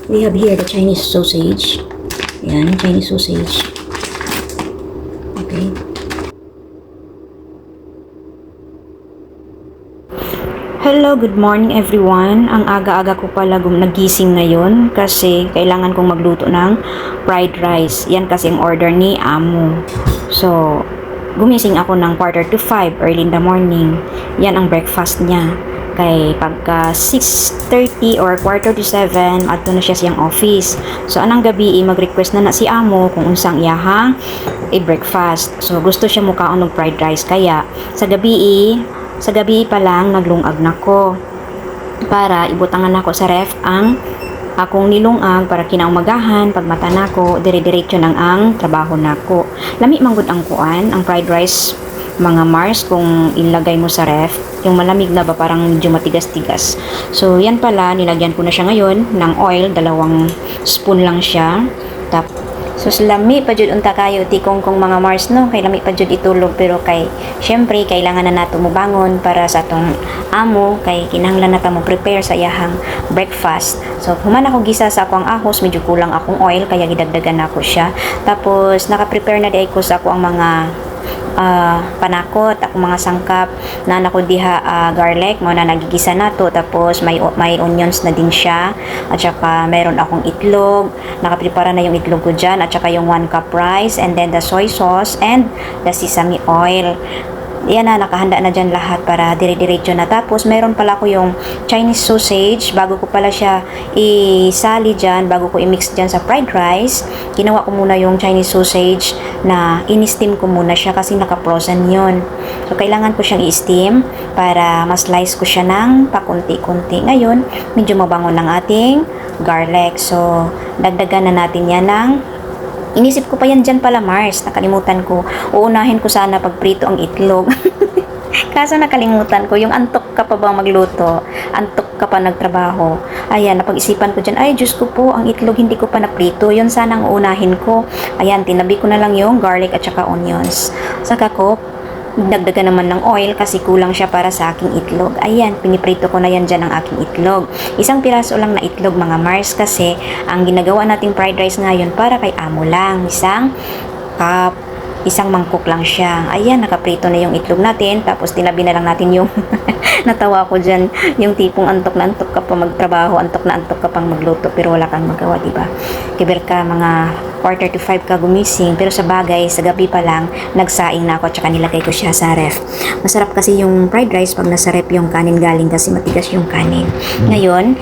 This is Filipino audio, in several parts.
We have here the Chinese sausage. Yan, Chinese sausage. Okay. Hello, good morning everyone. Ang aga-aga ko pala nagising ngayon kasi kailangan kong magluto ng fried rice. Yan kasi ang order ni Amo. So, gumising ako ng 4:45 early in the morning. Yan ang breakfast niya. Kay pagka 6:30 or 6:45 adto na siya siyang office. So anang gabi mag-request na si Amo kung unsang iyahang i-breakfast. So gusto siya mukaon og fried rice kaya sa gabi pa lang naglungag nako para ibutangan nako sa ref ang akong nilungag para kinaumagahan pagmata nako dire-diretso nang ang trabaho nako. Lami man gud ang kuan, ang fried rice mga Mars kung ilagay mo sa ref, yung malamig na ba parang medyo matigas-tigas. So yan pala, nilagyan ko na siya ngayon ng oil, 2 spoon lang siya. So lami pa jud unta kayo tikong kung mga Mars no, kay lami pa jud itulog pero kay syempre kailangan na nato mo bangon para sa atong amo kay kinahanglan na ta mo prepare sa iyahang breakfast. So human ako gisa sa akong ahos, medyo kulang akong oil kaya gidagdagan nako siya. Tapos naka-prepare na di ko sa ako ang mga panakot, ako mga sangkap na nako diha garlic mo na nagigisa nato, tapos may onions na din siya at saka meron akong itlog, nakaprepara na yung itlog ko dyan at saka yung 1 cup rice and then the soy sauce and the sesame oil. Yan na, nakahanda na dyan lahat para dire-diretso na. Tapos, meron pala ko yung Chinese sausage. Bago ko pala siya isali dyan, bago ko i-mix dyan sa fried rice, ginawa ko muna yung Chinese sausage na in-steam ko muna siya kasi naka-frozen yun. So, kailangan ko siyang i-steam para ma-slice ko siya ng pakunti-kunti. Ngayon, medyo mabango ng ating garlic. So, dagdagan na natin yan ng inisip ko pa yan dyan pala Mars, nakalimutan ko. Uunahin ko sana pagprito ang itlog. Kaso nakalimutan ko, yung antok ka pa ba magluto? Antok ka pa nagtrabaho? Ayan, napag-isipan ko dyan, ay Diyos ko po, ang itlog hindi ko pa naprito. Yun sana ang uunahin ko. Ayan, tinabi ko na lang yung garlic at saka onions. Saka ko, dagdagan naman ng oil kasi kulang siya para sa aking itlog. Ayan, piniprito ko na yan dyan ang aking itlog. Isang piraso lang na itlog mga Mars kasi ang ginagawa nating fried rice ngayon para kay Amo lang. Isang cup, isang mangkok lang siya. Ayan, nakaprito na yung itlog natin. Tapos tinabi na lang natin yung natawa ko dyan, yung tipong antok na antok ka pa magtrabaho, antok na antok ka pang magluto pero wala kang magawa, diba? Kiber ka mga 4:45 ka gumising, pero sa bagay, sa gabi pa lang, nagsaing na ako at saka nilagay ko siya sa ref. Masarap kasi yung fried rice pag nasa ref yung kanin galing kasi matigas yung kanin. Ngayon,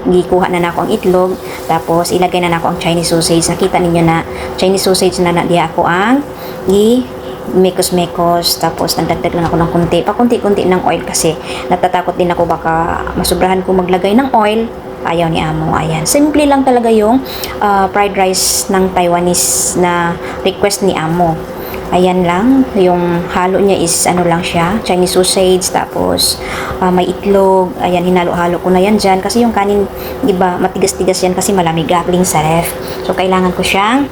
gikuha na ako ang itlog, tapos ilagay na ako ang Chinese sausage. Nakita ninyo na Chinese sausage na di ako ang mekos-mekos, tapos nagdagdag lang ako ng pakunti-kunti ng oil kasi natatakot din ako baka masubrahan ko maglagay ng oil. Ayaw ni Amo. Ayan, simple lang talaga yung fried rice ng Taiwanese na request ni Amo. Ayan lang, yung halo niya is lang siya, Chinese sausage, tapos may itlog. Ayan, hinalo-halo ko na yan dyan kasi yung kanin, diba, matigas-tigas yan kasi malamig galing sa ref. So, kailangan ko siyang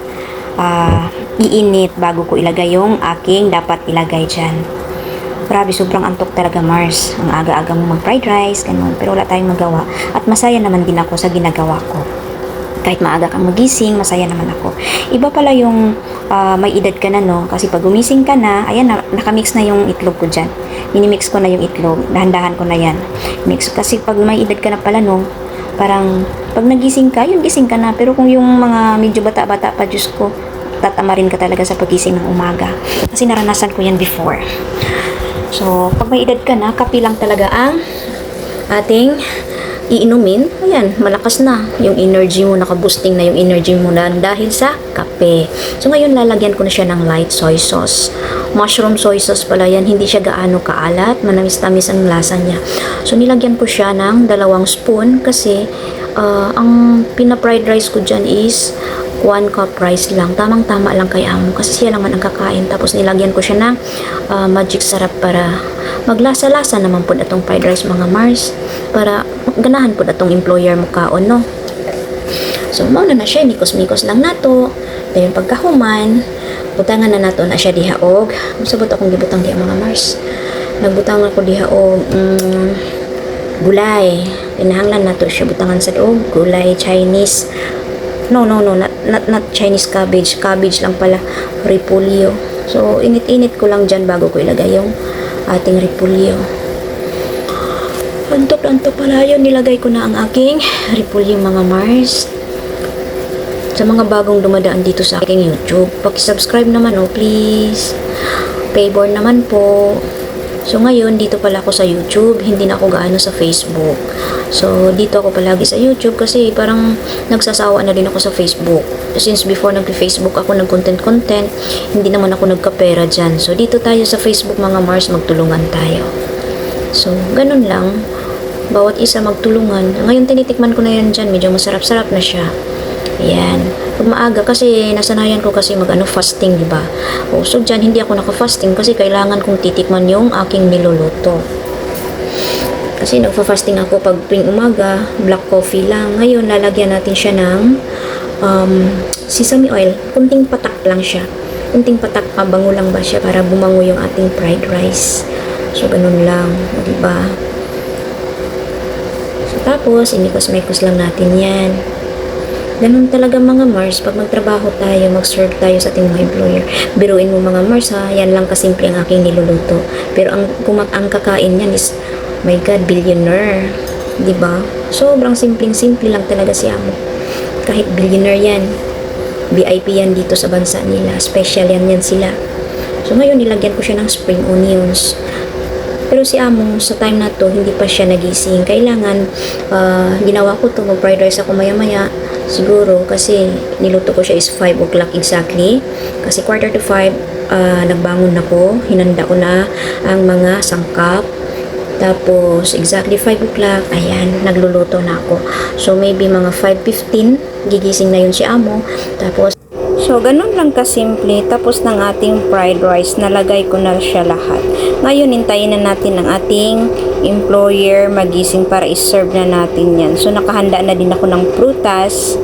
iinit bago ko ilagay yung aking dapat ilagay dyan. Grabe, sobrang antok talaga Mars. Ang aga-aga mo mag-fried rice, ganun. Pero wala tayong magawa. At masaya naman din ako sa ginagawa ko. Kahit maaga kang magising, masaya naman ako. Iba pala yung may edad ka na, no? Kasi pag gumising ka na, ayan, nakamix na yung itlog ko dyan. Minimix ko na yung itlog. Dahan-dahan ko na yan. Mix. Kasi pag may edad ka na pala, no? Parang, pag nagising ka, yung gising ka na. Pero kung yung mga medyo bata-bata pa, Diyos ko, tatamarin ka talaga sa pagising ng umaga. Kasi naranasan ko yan before. So, pag may edad ka na, kape lang talaga ang ating iinumin. Ayan, malakas na yung energy mo, nakaboosting na yung energy mo na dahil sa kape. So, ngayon lalagyan ko na siya ng light soy sauce. Mushroom soy sauce pala yan, hindi siya gaano kaalat, manamis-tamis ang lasa niya. So, nilagyan ko siya ng 2 spoon kasi ang pina-fried rice ko dyan is 1 cup rice lang. Tamang-tama lang kay Amo kasi siya lang man ang kakain. Tapos nilagyan ko siya ng magic sarap para maglasa-lasa naman po atong fried rice mga Mars. Para ganahan po atong employer mo kaon, no? So, mauna na siya. Mikos-mikos lang nato. Dayon pagkahuman, butangan na nato na siya dihaog. Masabot akong gibutang diha mga Mars. Nagbutang ako dihaog gulay. Kinahanglan na to siya butangan sa loob. Gulay, Chinese. No, not Chinese cabbage. Cabbage lang pala. Repolyo. So, init-init ko lang dyan bago ko ilagay yung ating repolyo. Antok pala yun. Nilagay ko na ang aking repolyo, mga Mars. Sa mga bagong dumadaan dito sa aking YouTube, paki-subscribe naman, please. Favor naman po. So, ngayon, dito pala ako sa YouTube. Hindi na ako gaano sa Facebook. So, dito ako palagi sa YouTube kasi parang nagsasawa na din ako sa Facebook. Since before nag-Facebook ako, nag-content, hindi naman ako nagkapera dyan. So, dito tayo sa Facebook, mga Mars, magtulungan tayo. So, ganun lang. Bawat isa magtulungan. Ngayon, tinitikman ko na yan dyan. Medyo masarap-sarap na siya. Ayan. Pag maaga kasi nasanayan ko kasi fasting, di ba? So diyan hindi ako naka-fasting kasi kailangan kong titikman yung aking niluluto. Kasi nagfa-fasting ako pag tuwing umaga, black coffee lang. Ngayon lalagyan natin siya ng sesame oil. Kunting patak lang siya. Kunting patak, mabango lang ba siya para bumango yung ating fried rice. So ganun lang, di ba? So tapos inikos-mekos lang natin 'yan. Ganun talaga, mga Mars, pag magtrabaho tayo, mag-serve tayo sa ating mga employer. Biruin mo, mga Mars, yan lang kasimple ang aking niluluto. Pero ang kakain niyan is, my God, billionaire. Diba? Sobrang simpleng-simple lang talaga si Amo. Kahit billionaire yan, VIP yan dito sa bansa nila. Special yan sila. So ngayon, nilagyan ko siya ng spring onions. Pero si Amo, sa time na to, hindi pa siya nagising. Kailangan, ginawa ko to, mag-fried rice ako maya-maya. Siguro, kasi niluto ko siya is 5 o'clock exactly. Kasi 4:45, nagbangon ako. Hinanda ko na ang mga sangkap. Tapos, exactly 5 o'clock, ayan, nagluluto na ako. So, maybe mga 5:15, gigising na yun si Amo. Tapos, so, ganun lang kasimple. Tapos ng ating fried rice, nalagay ko na siya lahat. Ngayon, hintayin na natin ang ating employer magising para iserve na natin yan. So, nakahanda na din ako ng prutas,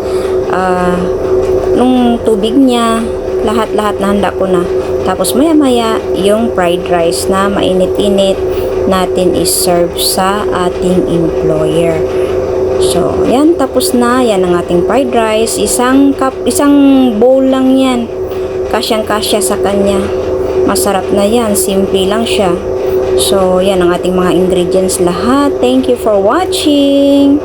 nung tubig niya, lahat-lahat na handa ko na. Tapos, maya-maya, yung fried rice na mainit-init natin iserve sa ating employer. So, yan, tapos na. Yan ang ating fried rice. Isang bowl lang yan. Kasyang-kasya sa kanya. Masarap na yan. Simple lang siya. So, yan ang ating mga ingredients lahat. Thank you for watching.